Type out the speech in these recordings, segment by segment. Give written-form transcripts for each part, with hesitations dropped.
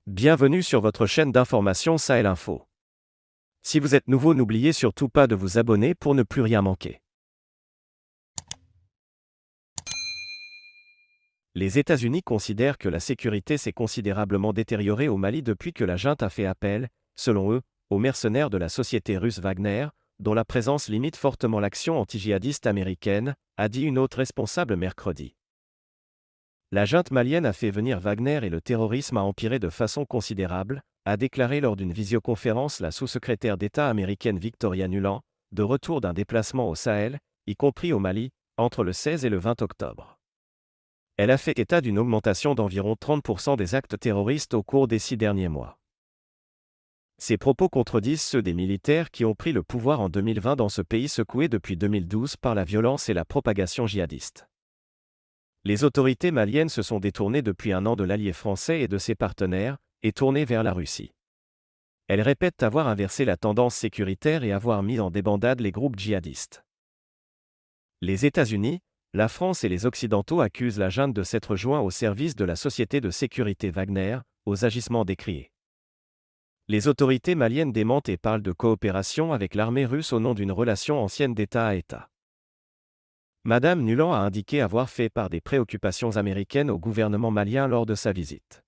Bienvenue sur votre chaîne d'information Sahel Info. Si vous êtes nouveau, n'oubliez surtout pas de vous abonner pour ne plus rien manquer. Les États-Unis considèrent que la sécurité s'est considérablement détériorée au Mali depuis que la junte a fait appel, selon eux, aux mercenaires de la société russe Wagner, dont la présence limite fortement l'action anti-djihadiste américaine, a dit une autre responsable mercredi. La junte malienne a fait venir Wagner et le terrorisme a empiré de façon considérable, a déclaré lors d'une visioconférence la sous-secrétaire d'État américaine Victoria Nuland, de retour d'un déplacement au Sahel, y compris au Mali, entre le 16 et le 20 octobre. Elle a fait état d'une augmentation d'environ 30% des actes terroristes au cours des 6 derniers mois. Ces propos contredisent ceux des militaires qui ont pris le pouvoir en 2020 dans ce pays secoué depuis 2012 par la violence et la propagation djihadiste. Les autorités maliennes se sont détournées depuis un an de l'allié français et de ses partenaires, et tournées vers la Russie. Elles répètent avoir inversé la tendance sécuritaire et avoir mis en débandade les groupes djihadistes. Les États-Unis, la France et les Occidentaux accusent la junte de s'être joint au service de la société de sécurité Wagner, aux agissements décriés. Les autorités maliennes démentent et parlent de coopération avec l'armée russe au nom d'une relation ancienne d'État à État. Madame Nuland a indiqué avoir fait part des préoccupations américaines au gouvernement malien lors de sa visite.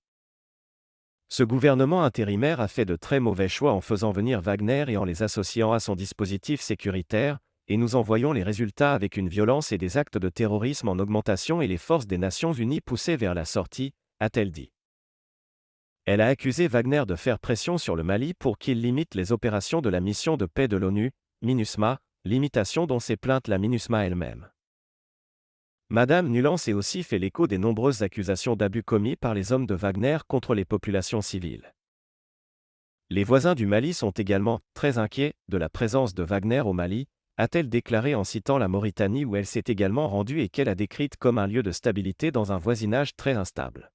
Ce gouvernement intérimaire a fait de très mauvais choix en faisant venir Wagner et en les associant à son dispositif sécuritaire, et nous en voyons les résultats avec une violence et des actes de terrorisme en augmentation et les forces des Nations Unies poussées vers la sortie, a-t-elle dit. Elle a accusé Wagner de faire pression sur le Mali pour qu'il limite les opérations de la mission de paix de l'ONU, MINUSMA, limitation dont s'est plainte la MINUSMA elle-même. Madame Nuland s'est aussi fait l'écho des nombreuses accusations d'abus commis par les hommes de Wagner contre les populations civiles. Les voisins du Mali sont également très inquiets de la présence de Wagner au Mali, a-t-elle déclaré en citant la Mauritanie où elle s'est également rendue et qu'elle a décrite comme un lieu de stabilité dans un voisinage très instable.